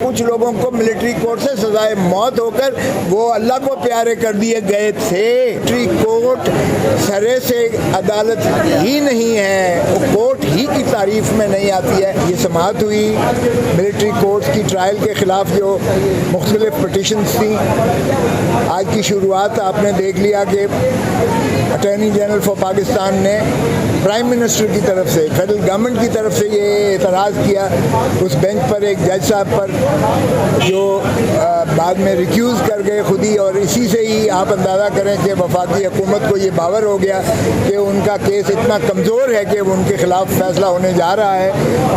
कुछ लोगों को मिलिट्री कोर्ट से सजाए मौत होकर वो अल्लाह को प्यारे कर दिए गए थे। मिलिट्री कोर्ट सरे से अदालत ही नहीं है, वो कोर्ट ही की तारीफ में नहीं आती है। ये समाअत हुई मिलिट्री कोर्ट की ट्रायल के ख़िलाफ़ जो मुख्तलिफ पटिशन्स थी। आज की शुरुआत आपने देख लिया कि अटॉर्नी जनरल फॉर पाकिस्तान ने प्राइम मिनिस्टर की तरफ से, फेडरल गवर्नमेंट की तरफ से ये एतराज़ किया उस बेंच पर एक जज साहब पर जो बाद में रिक्यूज़ कर गए खुद ही। और इसी से ही आप अंदाज़ा करें कि वफाकी हुकूमत को ये बावर हो गया कि उनका केस इतना कमज़ोर है कि उनके ख़िलाफ़ फ़ैसला होने जा रहा है।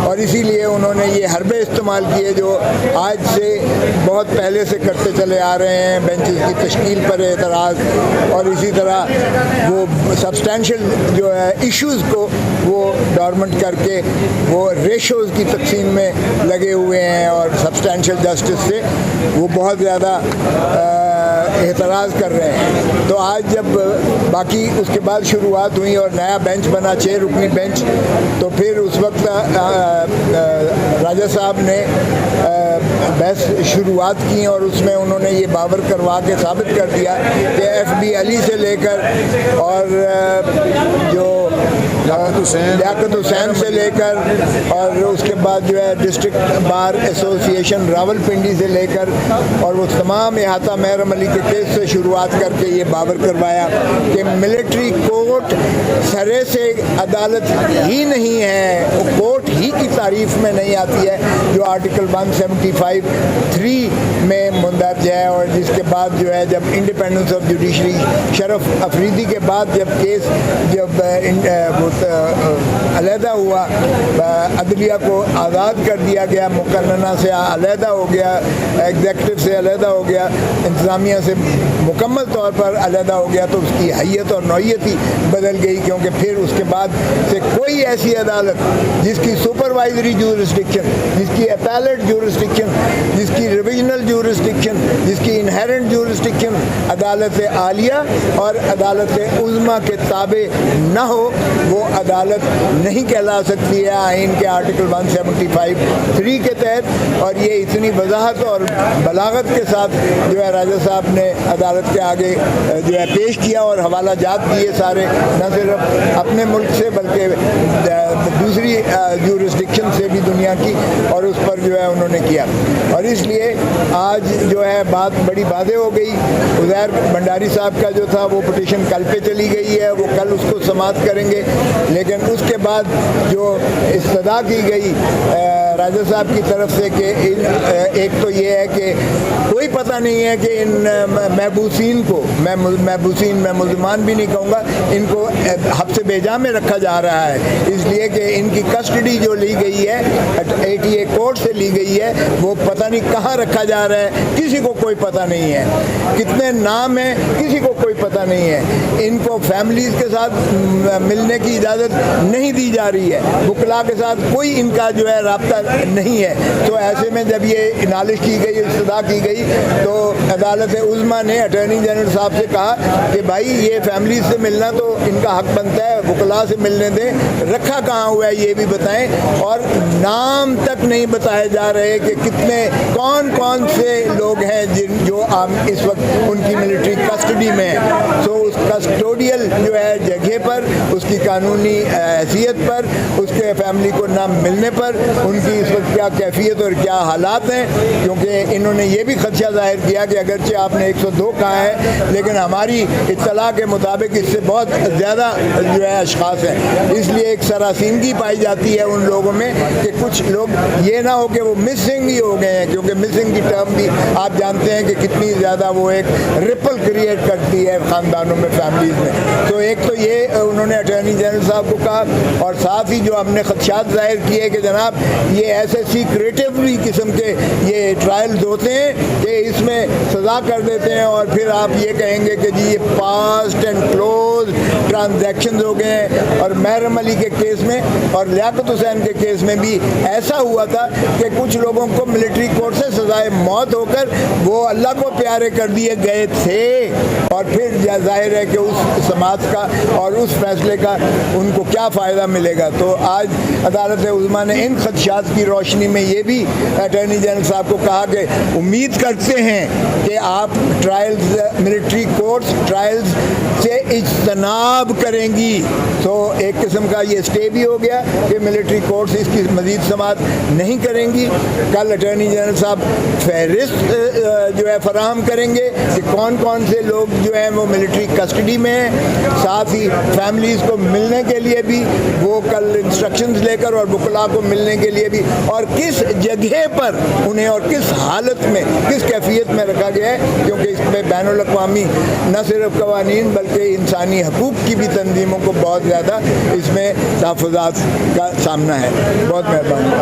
और इसीलिए उन्होंने ये हरबे इस्तेमाल किए जो आज से बहुत पहले से करते चले आ रहे हैं, बेंचेस की तश्कील पर एतराज़, और इसी तरह वो सब्सटेंशियल जो है इश्यूज़ को वो डॉर्मेंट करके वो रेशोज़ की तकसीम में लगे हुए हैं और सब्सटेंशियल जस्टिस से वो बहुत ज़्यादा एतराज़ कर रहे हैं। तो आज जब बाकी उसके बाद शुरुआत हुई और नया बेंच बना 6 रुकनी बेंच, तो फिर उस वक्त राजा साहब ने बहस शुरुआत की और उसमें उन्होंने ये बावर करवा के साबित कर दिया कि FB अली से लेकर और जो लियाकत हुसैन से लेकर और उसके बाद जो है डिस्ट्रिक्ट बार एसोसिएशन रावलपिंडी से लेकर और वो तमाम अहाता महरम अली के केस से शुरुआत करके ये बावर करवाया कि मिलिट्री कोर्ट सरे से अदालत ही नहीं है, वो कोर्ट ही की तारीफ में नहीं आती है, जो आर्टिकल 175(3) में मुंदरज है। और जिसके बाद जो है जब इंडिपेंडेंस ऑफ जुडिशरी शरफ अफरीदी के बाद जब केस जब अलहदा हुआ, अदलिया को आज़ाद कर दिया गया, मुकन्नना से अलहदा हो गया, एग्जेक्टिव से अलहदा हो गया, इंतज़ामिया से मुकम्मल तौर पर अलहदा हो गया, तो उसकी हैयत और नौयत ही बदल गई। क्योंकि फिर उसके बाद से कोई ऐसी अदालत जिसकी सुपरवाइजरी जूरिसडिक्शन, जिसकी अपैलेट जूरिसडिक्शन, जिसकी रिविजनल जूरिसडिक्शन, जिसकी इनहेरेंट जूरिसडिक्शन अदालत आलिया और अदालत उज़्मा के ताबे न हो, वो अदालत नहीं कहला सकती है आइन के आर्टिकल 175(3) के तहत। और ये इतनी वजाहत और बलागत के साथ जो है राजा साहब ने अदालत के आगे जो है पेश किया और हवाला जात दिए सारे, न सिर्फ अपने मुल्क से बल्कि दूसरी जूरिसडिक्शन से भी दुनिया की, और उस पर जो है उन्होंने किया। और इसलिए आज जो है बात बड़ी वाज़ेह हो गई। उज़ैर भंडारी साहब का जो था वो पिटीशन कल पे चली गई है, वो कल उसको समाअत करेंगे। लेकिन उसके बाद जो इस्तदा की गई राजा साहब की तरफ से कि एक तो ये है कि कोई पता नहीं है कि इन महबूसीन को, मैं मुल्ज़मान भी नहीं कहूँगा, इनको हब्से बेजा में रखा जा रहा है, इसलिए कि इनकी कस्टडी जो ली गई है ATA कोर्ट से ली गई है, वो पता नहीं कहाँ रखा जा रहा है, किसी को कोई पता नहीं है, कितने नाम हैं किसी को कोई पता नहीं है। इनको फैमिलीज़ के साथ मिलने की इजाज़त नहीं दी जा रही है, वकला के साथ कोई इनका जो है राब्ता नहीं है। तो ऐसे में जब ये नालिश की गई, इस्तदा की गई, तो अदालत उज़्मा ने अटॉर्नी जनरल साहब से कहा कि भाई ये फैमिलीज़ से मिलना तो इनका हक बनता है, वकला से मिलने दें, रखा कहाँ हुआ है ये भी बताएं। और नाम तक नहीं बताए जा रहे कि कितने कौन कौन से लोग हैं जो इस वक्त उनकी मिलिट्री कस्टडी में है। तो उस कस्टोडियल जो है जगह पर, उसकी कानूनी हैसियत पर, उसके फैमिली को ना मिलने पर उनकी इस वक्त क्या कैफियत और क्या हालात हैं। क्योंकि इन्होंने ये भी खदशा जाहिर किया कि अगरचे आपने 102 कहा है, लेकिन हमारी इत्तला के मुताबिक इससे बहुत ज़्यादा जो है अशख़ास हैं। इसलिए एक सरासीनगी पाई जाती है उन लोगों में कि कुछ लोग ये ना हो कि वो मिसिंग ही हो गए हैं, क्योंकि मिसिंग की टर्म भी आप जानते हैं कि कितनी ज़्यादा वो एक रिपल क्रिएट करती है ख़ानदानों में, फैमिलीज़ में। तो एक तो ये उन्होंने अटॉर्नी जनरल साहब को कहा, और साथ ही जो हमने खदशात जाहिर किए कि जनाब ये ऐसे सीक्रेटिवली किस्म के ये ट्रायल्स होते हैं कि इसमें सज़ा कर देते हैं और फिर आप ये कहेंगे कि जी ये पास्ट एंड क्लोज ट्रांजैक्शंस हो गए हैं। और महरम अली के केस में और लियाकत हुसैन के केस में भी ऐसा हुआ था कि कुछ लोगों को मिलिट्री कोर्ट से सज़ा सज़ाए मौत होकर वो अल्लाह को प्यारे कर दिए गए थे, और फिर जाहिर है कि उस समाज का और उस फैसले का उनको क्या फ़ायदा मिलेगा। तो आज अदालत उज़्मा ने इन खदशात की रोशनी में ये भी अटॉर्नी जनरल साहब को कहा कि उम्मीद करते हैं कि आप ट्रायल्स, मिलिट्री कोर्ट्स ट्रायल्स से इज्तनाब करेंगी। तो एक किस्म का ये स्टे भी हो गया कि मिलिट्री कोर्ट्स इसकी मज़ीद समाअत नहीं करेंगी। कल अटॉर्नी जनरल साहब फहरिस्त जो है फराहम करेंगे कि कौन कौन से लोग जो हैं वो मिलिट्री कस्टडी में हैं। साथ ही फैमिलीज़ को मिलने के लिए भी वो कल इंस्ट्रक्शंस लेकर, और वकला को मिलने के लिए भी, और किस जगह पर उन्हें और किस हालत में, किस कैफियत में रखा गया है, क्योंकि इसमें बैनुल अक़वामी न सिर्फ कवानीन बल्कि इंसानी हकूक़ की भी तंजीमों को बहुत ज़्यादा इसमें तहफ़्फ़ुज़ात का सामना है। बहुत मेहरबानी।